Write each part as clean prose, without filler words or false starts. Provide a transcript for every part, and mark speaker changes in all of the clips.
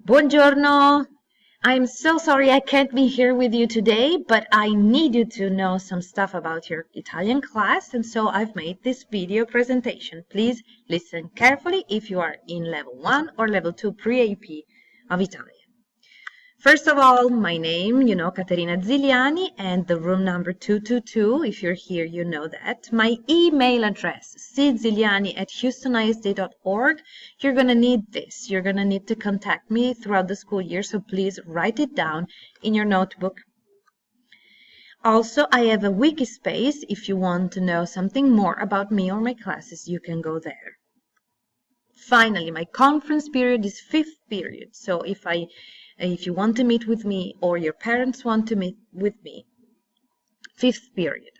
Speaker 1: Buongiorno! I'm so sorry I can't be here with you today, but I need you to know some stuff about your Italian class, and so I've made this video presentation. Please listen carefully if you are in level 1 or level 2 pre-AP of Italian. First of all, my name, Caterina Ziliani, and the room number 222. If you're here, you know that. My email address, cziliani@houstonisd.org. You're going to need this. You're going to need to contact me throughout the school year, so please write it down in your notebook. Also, I have a wiki space. If you want to know something more about me or my classes, you can go there. Finally, my conference period is 5th period, so if you want to meet with me or your parents want to meet with me, 5th period.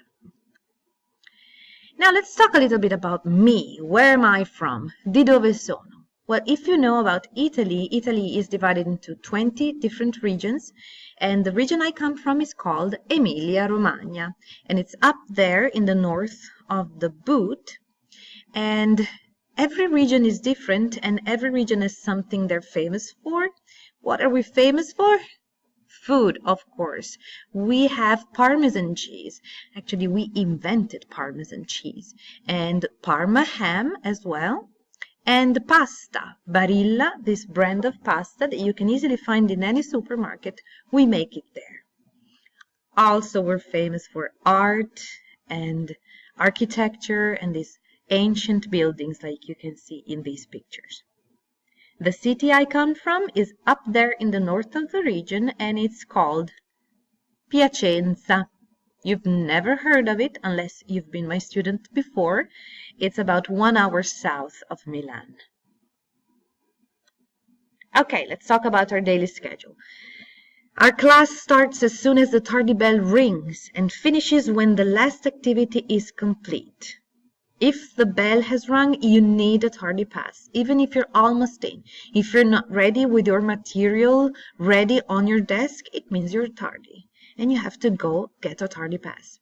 Speaker 1: Now let's talk a little bit about me. Where am I from? Di dove sono? Well, if you know about Italy, Italy is divided into 20 different regions, and the region I come from is called Emilia-Romagna, and it's up there in the north of the boot, and every region is different, and every region has something they're famous for. What are we famous for? Food, of course. We have Parmesan cheese. Actually, we invented Parmesan cheese. And Parma ham as well. And pasta, Barilla, this brand of pasta that you can easily find in any supermarket. We make it there. Also, we're famous for art and architecture and these ancient buildings like you can see in these pictures. The city I come from is up there in the north of the region, and it's called Piacenza. You've never heard of it unless you've been my student before. It's about 1 hour south of Milan. Okay, let's talk about our daily schedule. Our class starts as soon as the tardy bell rings and finishes when the last activity is complete. If the bell has rung, you need a tardy pass, even if you're almost in. If you're not ready with your material ready on your desk, it means you're tardy, and you have to go get a tardy pass.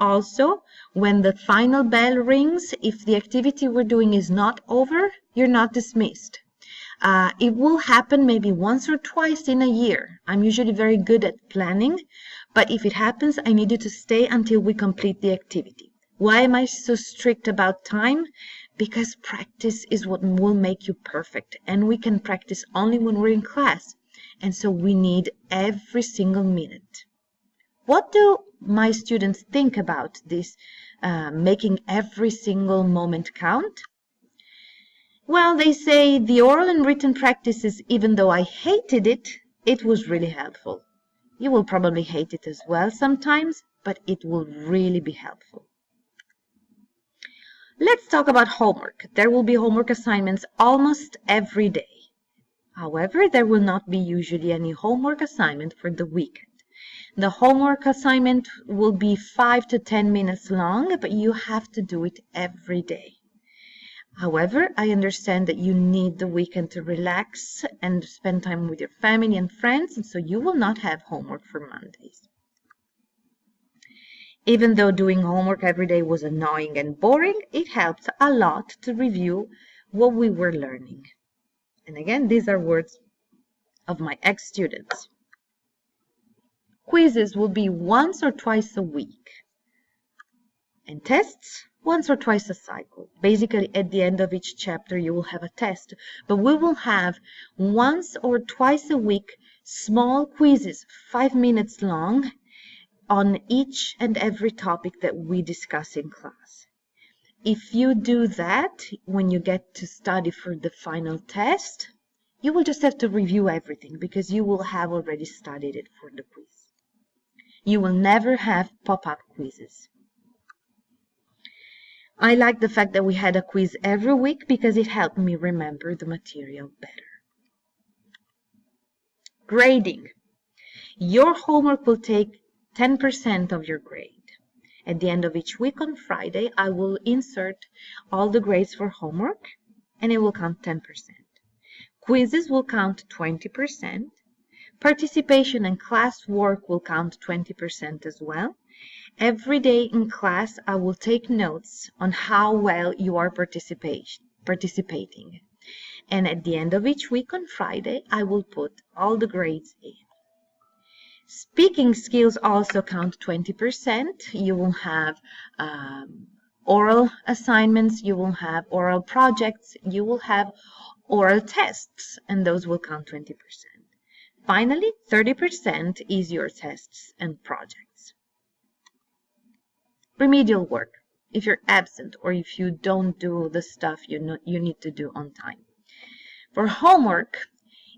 Speaker 1: Also, when the final bell rings, if the activity we're doing is not over, you're not dismissed. It will happen maybe once or twice in a year. I'm usually very good at planning, but if it happens, I need you to stay until we complete the activity. Why am I so strict about time? Because practice is what will make you perfect, and we can practice only when we're in class, and so we need every single minute. What do my students think about this, making every single moment count? Well, they say the oral and written practices, even though I hated it, it was really helpful. You will probably hate it as well sometimes, but it will really be helpful. Let's talk about homework. There will be homework assignments almost every day. However, there will not be usually any homework assignment for the weekend. The homework assignment will be 5 to 10 minutes long, but you have to do it every day. However, I understand that you need the weekend to relax and spend time with your family and friends, and so you will not have homework for Mondays. Even though doing homework every day was annoying and boring, it helped a lot to review what we were learning. And again, these are words of my ex-students. Quizzes will be once or twice a week, and tests once or twice a cycle. Basically, at the end of each chapter, you will have a test, but we will have once or twice a week small quizzes, 5 minutes long, on each and every topic that we discuss in class. If you do that, when you get to study for the final test, you will just have to review everything because you will have already studied it for the quiz. You will never have pop-up quizzes. I like the fact that we had a quiz every week because it helped me remember the material better. Grading. Your homework will take 10% of your grade. At the end of each week on Friday, I will insert all the grades for homework, and it will count 10%. Quizzes will count 20%. Participation and class work will count 20% as well. Every day in class, I will take notes on how well you are participating. And at the end of each week on Friday, I will put all the grades in. Speaking skills also count 20%. You will have oral assignments, you will have oral projects, you will have oral tests, and those will count 20%. Finally, 30% is your tests and projects. Remedial work, if you're absent or if you don't do the stuff you need to do on time. For homework,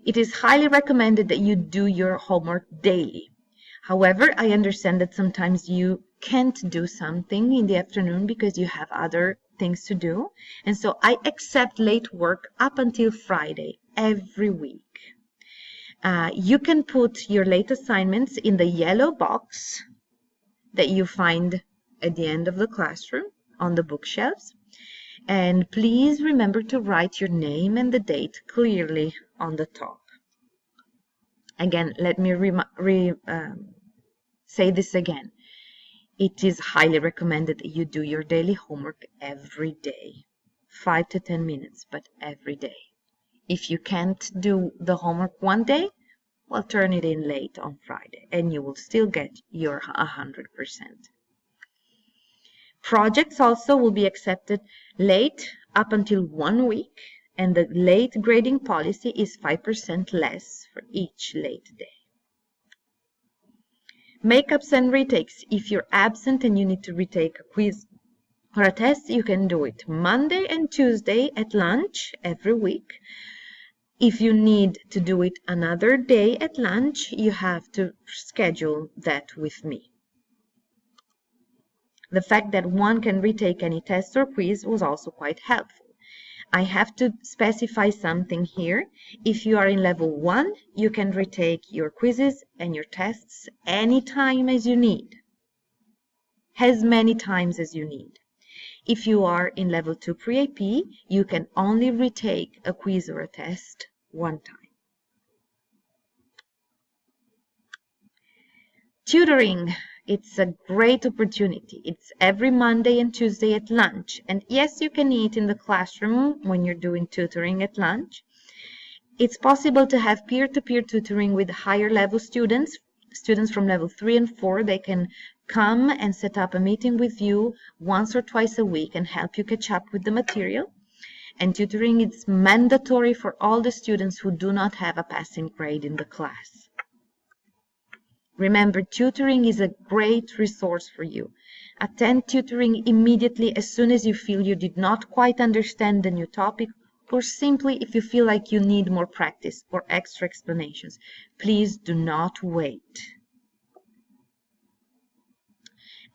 Speaker 1: it is highly recommended that you do your homework daily. However, I understand that sometimes you can't do something in the afternoon because you have other things to do. And so I accept late work up until Friday every week. You can put your late assignments in the yellow box that you find at the end of the classroom on the bookshelves. And please remember to write your name and the date clearly on the top. Again, let me say this again. It is highly recommended that you do your daily homework every day. 5 to 10 minutes, but every day. If you can't do the homework one day, well, turn it in late on Friday and you will still get your 100%. Projects also will be accepted late up until 1 week, and the late grading policy is 5% less for each late day. Makeups and retakes. If you're absent and you need to retake a quiz or a test, you can do it Monday and Tuesday at lunch every week. If you need to do it another day at lunch, you have to schedule that with me. The fact that one can retake any test or quiz was also quite helpful. I have to specify something here. If you are in level 1, you can retake your quizzes and your tests anytime as you need, as many times as you need. If you are in level 2 pre-AP, you can only retake a quiz or a test one time. Tutoring. It's a great opportunity. It's every Monday and Tuesday at lunch. And yes, you can eat in the classroom when you're doing tutoring at lunch. It's possible to have peer-to-peer tutoring with higher level students from level 3 and 4. They can come and set up a meeting with you once or twice a week and help you catch up with the material. And tutoring is mandatory for all the students who do not have a passing grade in the class. Remember, tutoring is a great resource for you. Attend tutoring immediately as soon as you feel you did not quite understand the new topic, or simply if you feel like you need more practice or extra explanations. Please do not wait.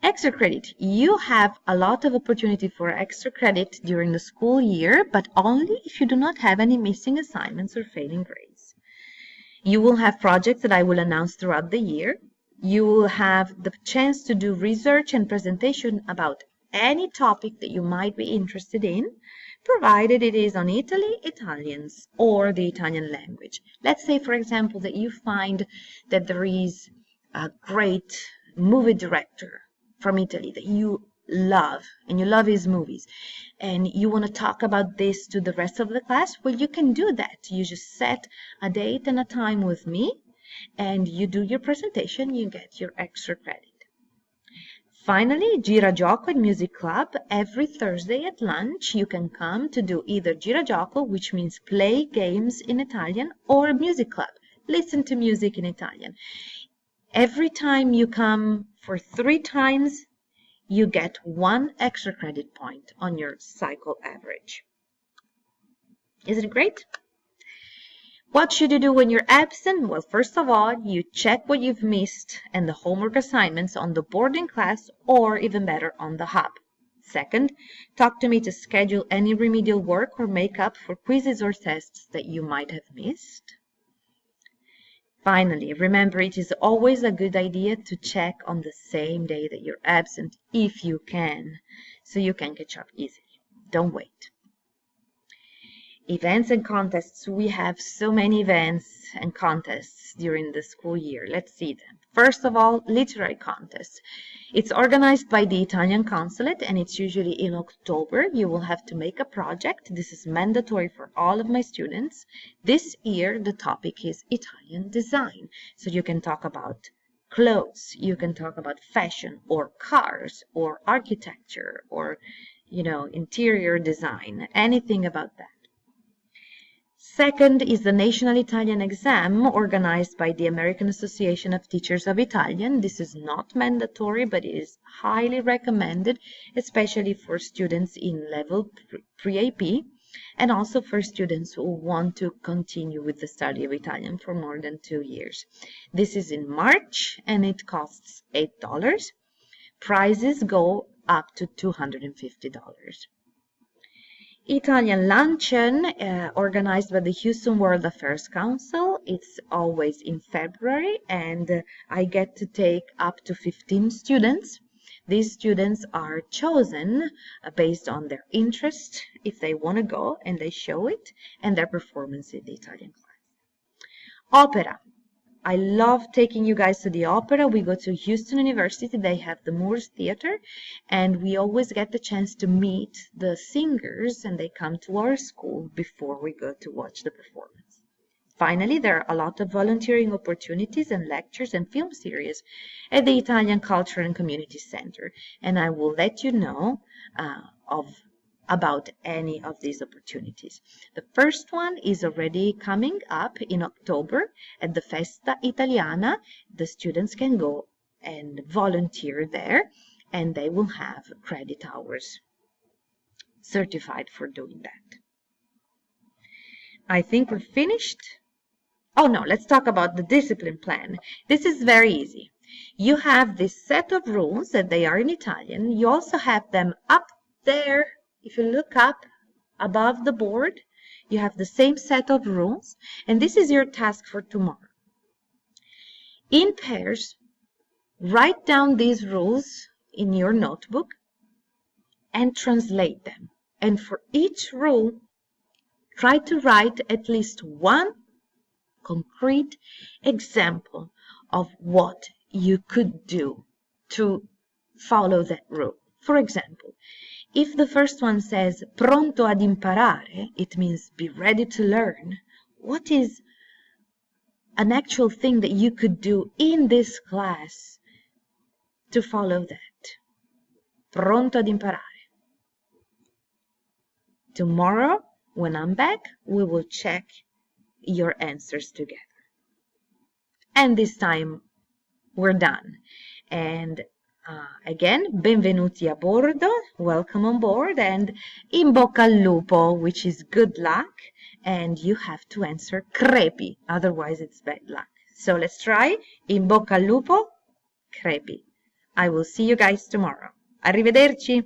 Speaker 1: Extra credit. You have a lot of opportunity for extra credit during the school year, but only if you do not have any missing assignments or failing grades. You will have projects that I will announce throughout the year. You will have the chance to do research and presentation about any topic that you might be interested in, provided it is on Italy, Italians, or the Italian language. Let's say, for example, that you find that there is a great movie director from Italy that you love, and you love his movies, and you want to talk about this to the rest of the class. Well, you can do that. You just set a date and a time with me, and you do your presentation, you get your extra credit. Finally, Gira Gioco and Music Club. Every Thursday at lunch, you can come to do either Gira Gioco, which means play games in Italian, or Music Club, listen to music in Italian. Every time you come for 3 times, you get 1 extra credit point on your cycle average. Isn't it great? What should you do when you're absent? Well, first of all, you check what you've missed and the homework assignments on the board in class, or even better, on the hub. Second, talk to me to schedule any remedial work or make up for quizzes or tests that you might have missed. Finally, remember, it is always a good idea to check on the same day that you're absent, if you can, so you can catch up easily. Don't wait. Events and contests. We have so many events and contests during the school year. Let's see them. First of all, literary contest. It's organized by the Italian consulate and it's usually in October. You will have to make a project. This is mandatory for all of my students. This year, the topic is Italian design. So you can talk about clothes, you can talk about fashion or cars or architecture or, interior design, anything about that. Second is the National Italian Exam organized by the American Association of Teachers of Italian. This is not mandatory, but it is highly recommended, especially for students in level pre-AP and also for students who want to continue with the study of Italian for more than 2 years. This is in March and it costs $8. Prizes go up to $250. Italian Luncheon, organized by the Houston World Affairs Council. It's always in February, and I get to take up to 15 students. These students are chosen based on their interest, if they want to go, and they show it, and their performance in the Italian class. Opera. I love taking you guys to the opera. We go to Houston University. They have the Moores Theater, and we always get the chance to meet the singers, and they come to our school before we go to watch the performance. Finally, there are a lot of volunteering opportunities and lectures and film series at the Italian Culture and Community Center, and I will let you know about any of these opportunities. The first one is already coming up in October at the Festa Italiana. The students can go and volunteer there, and they will have credit hours certified for doing that. I think we're finished. Oh no, let's talk about the discipline plan. This is very easy. You have this set of rules that they are in Italian. You also have them up there. If you look up above the board, you have the same set of rules, and this is your task for tomorrow. In pairs, write down these rules in your notebook and translate them. And for each rule, try to write at least one concrete example of what you could do to follow that rule. For example, if the first one says pronto ad imparare, it means be ready to learn. What is an actual thing that you could do in this class to follow that? Pronto ad imparare. Tomorrow, when I'm back, we will check your answers together. And this time, we're done. And again, benvenuti a bordo, welcome on board, and in bocca al lupo, which is good luck, and you have to answer crepi, otherwise it's bad luck. So let's try, in bocca al lupo, crepi. I will see you guys tomorrow. Arrivederci!